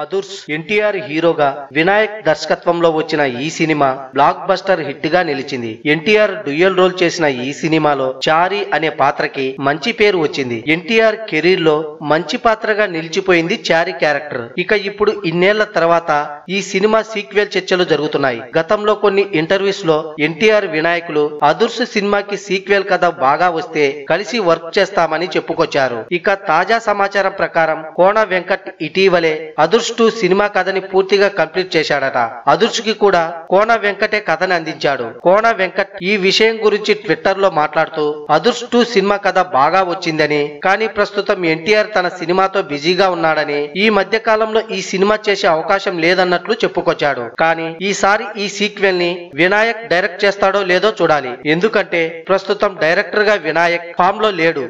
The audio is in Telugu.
అదుర్స్ ఎన్టీఆర్ హీరోగా వినాయక్ దర్శకత్వంలో వచ్చిన ఈ సినిమా బ్లాక్ బస్టర్ హిట్ గా నిలిచింది. ఎన్టీఆర్ డ్యూయల్ రోల్ చేసిన ఈ సినిమాలో చారి అనే పాత్రకి మంచి పేరు వచ్చింది. ఎన్టీఆర్ కెరీర్ లో మంచి పాత్రగా నిలిచిపోయింది చారి క్యారెక్టర్. ఇక ఇప్పుడు ఇన్నేళ్ల తర్వాత ఈ సినిమా సీక్వెల్ చర్చలు జరుగుతున్నాయి. గతంలో కొన్ని ఇంటర్వ్యూస్ లో ఎన్టీఆర్ వినాయకులు అదుర్స్ సినిమాకి సీక్వెల్ కథ బాగా వస్తే కలిసి వర్క్ చేస్తామని చెప్పుకొచ్చారు. ఇక తాజా సమాచారం ప్రకారం కోన వెంకట్ ఇటీవలే అదుర్స్ 2 సినిమా కథని పూర్తిగా కంప్లీట్ చేశాడట. అదుర్స్ కి కూడా కోన వెంకటే కథని అందించాడు. కోన వెంకట్ ఈ విషయం గురించి ట్విట్టర్ లో మాట్లాడుతూ అదుర్స్ 2 సినిమా కథ బాగా వచ్చిందని, కానీ ప్రస్తుతం ఎన్టీఆర్ తన సినిమాతో బిజీగా ఉన్నాడని, ఈ మధ్య కాలంలో ఈ సినిమా చేసే అవకాశం లేదన్నట్లు చెప్పుకొచ్చాడు. కానీ ఈసారి ఈ సీక్వెల్ ని వినాయక్ డైరెక్ట్ చేస్తాడో లేదో చూడాలి. ఎందుకంటే ప్రస్తుతం డైరెక్టర్ గా వినాయక్ ఫామ్ లో లేడు.